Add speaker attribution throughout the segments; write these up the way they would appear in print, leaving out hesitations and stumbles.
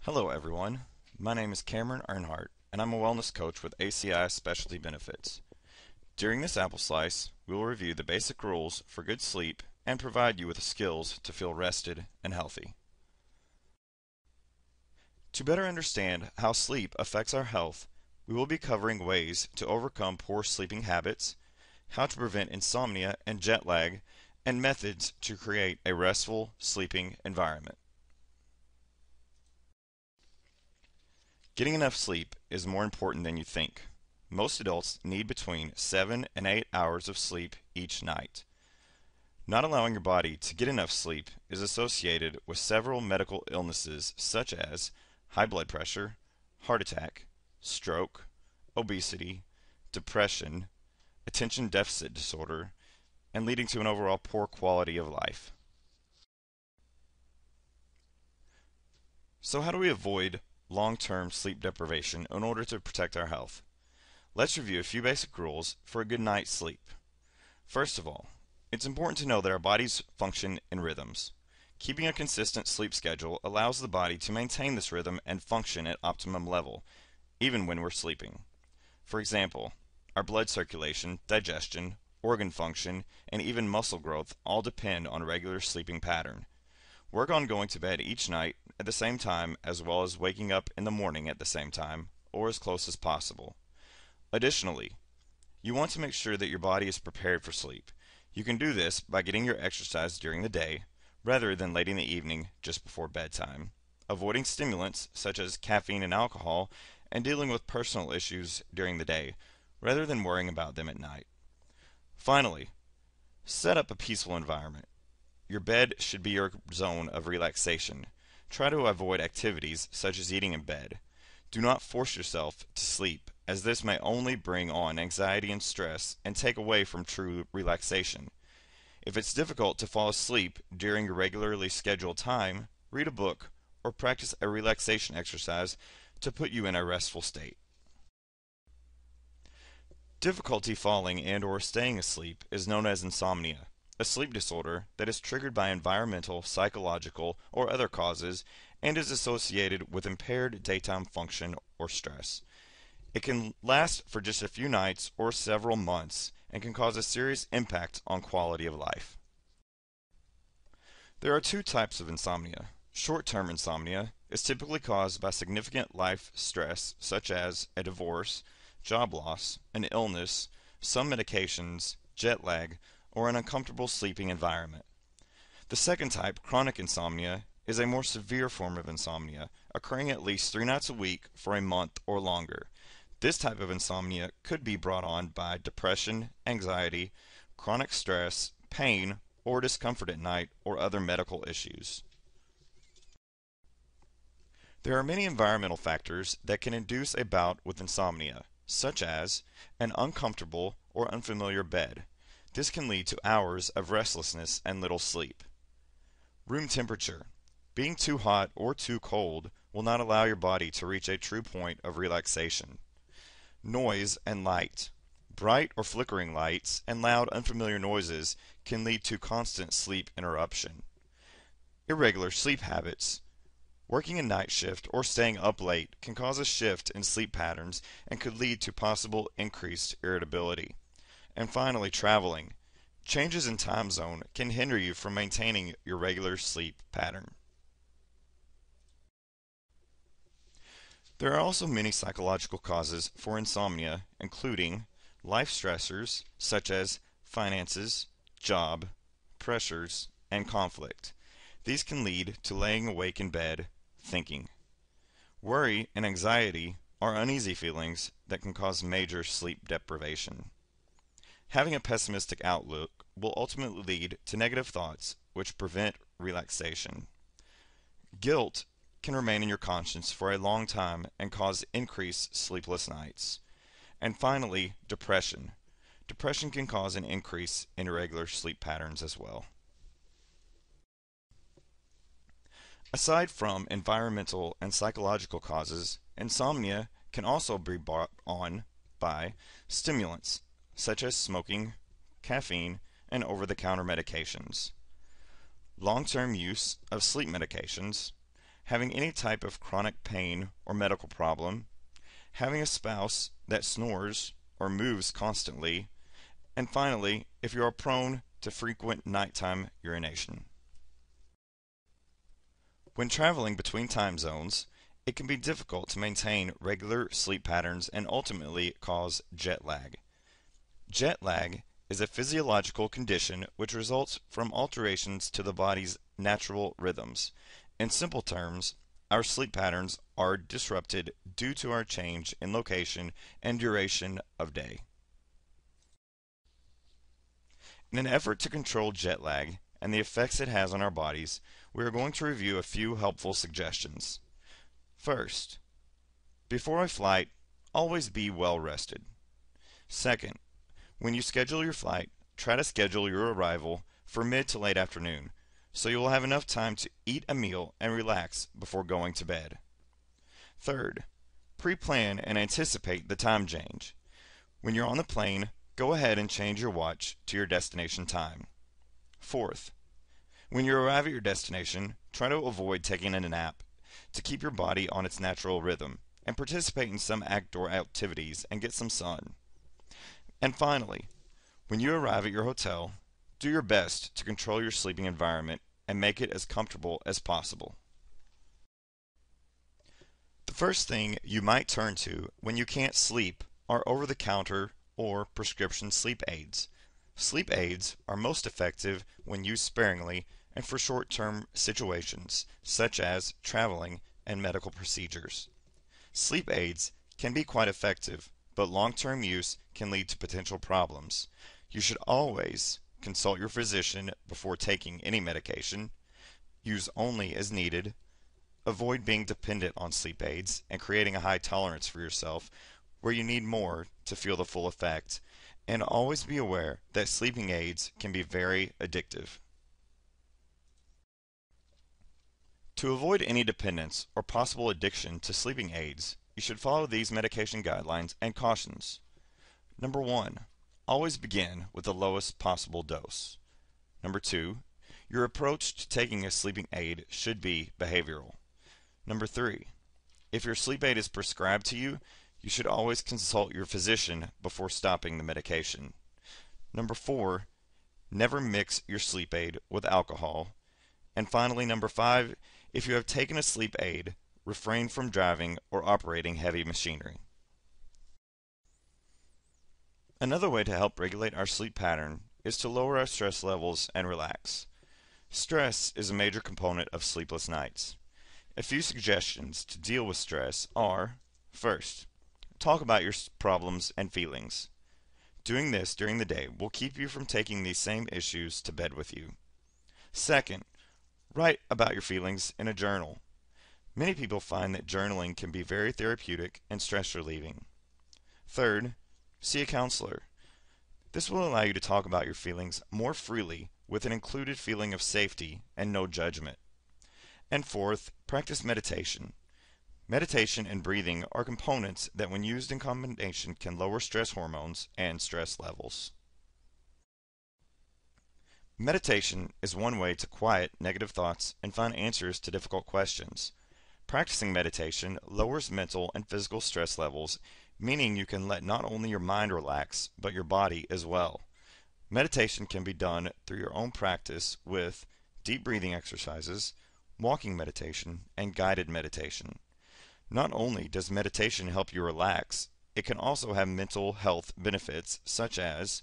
Speaker 1: Hello everyone, my name is Cameron Earnhardt and I'm a wellness coach with ACI Specialty Benefits. During this apple slice, we will review the basic rules for good sleep and provide you with the skills to feel rested and healthy. To better understand how sleep affects our health, we will be covering ways to overcome poor sleeping habits, how to prevent insomnia and jet lag, and methods to create a restful sleeping environment. Getting enough sleep is more important than you think. Most adults need between 7 and 8 hours of sleep each night. Not allowing your body to get enough sleep is associated with several medical illnesses such as high blood pressure, heart attack, stroke, obesity, depression, attention deficit disorder, and leading to an overall poor quality of life. So how do we avoid long-term sleep deprivation in order to protect our health? Let's review a few basic rules for a good night's sleep. First of all, it's important to know that our bodies function in rhythms. Keeping a consistent sleep schedule allows the body to maintain this rhythm and function at optimum level, even when we're sleeping. For example, our blood circulation, digestion, organ function, and even muscle growth all depend on a regular sleeping pattern. Work on going to bed each night at the same time as well as waking up in the morning at the same time, or as close as possible. Additionally, you want to make sure that your body is prepared for sleep. You can do this by getting your exercise during the day, rather than late in the evening just before bedtime, avoiding stimulants such as caffeine and alcohol, and dealing with personal issues during the day, rather than worrying about them at night. Finally, set up a peaceful environment. Your bed should be your zone of relaxation. Try to avoid activities such as eating in bed. Do not force yourself to sleep, as this may only bring on anxiety and stress and take away from true relaxation. If it's difficult to fall asleep during your regularly scheduled time, read a book or practice a relaxation exercise to put you in a restful state. Difficulty falling and/or staying asleep is known as insomnia, a sleep disorder that is triggered by environmental, psychological, or other causes and is associated with impaired daytime function or stress. It can last for just a few nights or several months and can cause a serious impact on quality of life. There are two types of insomnia. Short-term insomnia is typically caused by significant life stress such as a divorce, job loss, an illness, some medications, jet lag, or an uncomfortable sleeping environment. The second type, chronic insomnia, is a more severe form of insomnia, occurring at least 3 nights a week for a month or longer. This type of insomnia could be brought on by depression, anxiety, chronic stress, pain, or discomfort at night, or other medical issues. There are many environmental factors that can induce a bout with insomnia, such as an uncomfortable or unfamiliar bed. This can lead to hours of restlessness and little sleep. Room temperature. Being too hot or too cold will not allow your body to reach a true point of relaxation. Noise and light. Bright or flickering lights and loud unfamiliar noises can lead to constant sleep interruption. Irregular sleep habits. Working a night shift or staying up late can cause a shift in sleep patterns and could lead to possible increased irritability. And finally, traveling. Changes in time zone can hinder you from maintaining your regular sleep pattern. There are also many psychological causes for insomnia, including life stressors such as finances, job, pressures, and conflict. These can lead to laying awake in bed, thinking. Worry and anxiety are uneasy feelings that can cause major sleep deprivation. Having a pessimistic outlook will ultimately lead to negative thoughts which prevent relaxation. Guilt can remain in your conscience for a long time and cause increased sleepless nights. And finally, depression. Depression can cause an increase in irregular sleep patterns as well. Aside from environmental and psychological causes, insomnia can also be brought on by stimulants such as smoking, caffeine, and over-the-counter medications. Long-term use of sleep medications, having any type of chronic pain or medical problem, having a spouse that snores or moves constantly, and finally, if you are prone to frequent nighttime urination. When traveling between time zones, it can be difficult to maintain regular sleep patterns and ultimately cause jet lag. Jet lag is a physiological condition which results from alterations to the body's natural rhythms. In simple terms, our sleep patterns are disrupted due to our change in location and duration of day. In an effort to control jet lag and the effects it has on our bodies, we are going to review a few helpful suggestions. First, before a flight, always be well rested. Second, when you schedule your flight, try to schedule your arrival for mid to late afternoon, so you will have enough time to eat a meal and relax before going to bed. Third, pre-plan and anticipate the time change. When you're on the plane, go ahead and change your watch to your destination time. Fourth, when you arrive at your destination, try to avoid taking a nap to keep your body on its natural rhythm, and participate in some outdoor activities and get some sun. And finally, when you arrive at your hotel, do your best to control your sleeping environment and make it as comfortable as possible. The first thing you might turn to when you can't sleep are over-the-counter or prescription sleep aids. Sleep aids are most effective when used sparingly and for short-term situations such as traveling and medical procedures. Sleep aids can be quite effective, but long-term use can lead to potential problems. You should always consult your physician before taking any medication, use only as needed, avoid being dependent on sleep aids and creating a high tolerance for yourself where you need more to feel the full effect, and always be aware that sleeping aids can be very addictive. To avoid any dependence or possible addiction to sleeping aids, you should follow these medication guidelines and cautions. Number 1. Always begin with the lowest possible dose. Number 2. Your approach to taking a sleeping aid should be behavioral. Number 3. If your sleep aid is prescribed to you, you should always consult your physician before stopping the medication. Number 4. Never mix your sleep aid with alcohol. And finally, number 5. If you have taken a sleep aid, refrain from driving or operating heavy machinery. Another way to help regulate our sleep pattern is to lower our stress levels and relax. Stress is a major component of sleepless nights. A few suggestions to deal with stress are: first, talk about your problems and feelings. Doing this during the day will keep you from taking these same issues to bed with you. Second, write about your feelings in a journal. Many people find that journaling can be very therapeutic and stress relieving. Third, see a counselor. This will allow you to talk about your feelings more freely with an included feeling of safety and no judgment. And fourth, practice meditation. Meditation and breathing are components that when used in combination can lower stress hormones and stress levels. Meditation is one way to quiet negative thoughts and find answers to difficult questions. Practicing meditation lowers mental and physical stress levels, meaning you can let not only your mind relax, but your body as well. Meditation can be done through your own practice with deep breathing exercises, walking meditation, and guided meditation. Not only does meditation help you relax, it can also have mental health benefits such as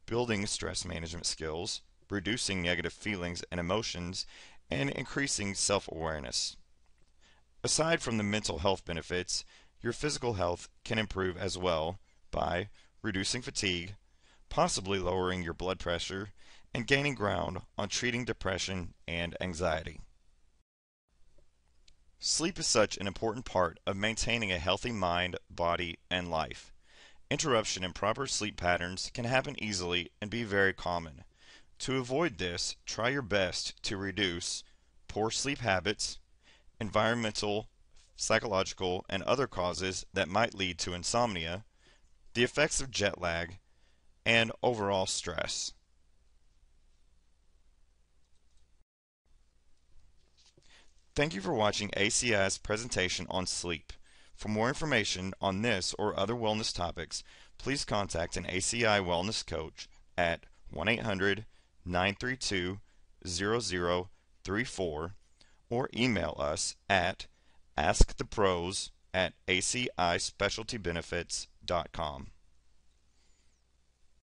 Speaker 1: building stress management skills, reducing negative feelings and emotions, and increasing self-awareness. Aside from the mental health benefits, your physical health can improve as well by reducing fatigue, possibly lowering your blood pressure, and gaining ground on treating depression and anxiety. Sleep is such an important part of maintaining a healthy mind, body, and life. Interruption in proper sleep patterns can happen easily and be very common. To avoid this, try your best to reduce poor sleep habits, environmental, psychological, and other causes that might lead to insomnia, the effects of jet lag, and overall stress. Thank you for watching ACI's presentation on sleep. For more information on this or other wellness topics, please contact an ACI wellness coach at 1-800-932-0034 or email us at askthepros@acispecialtybenefits.com.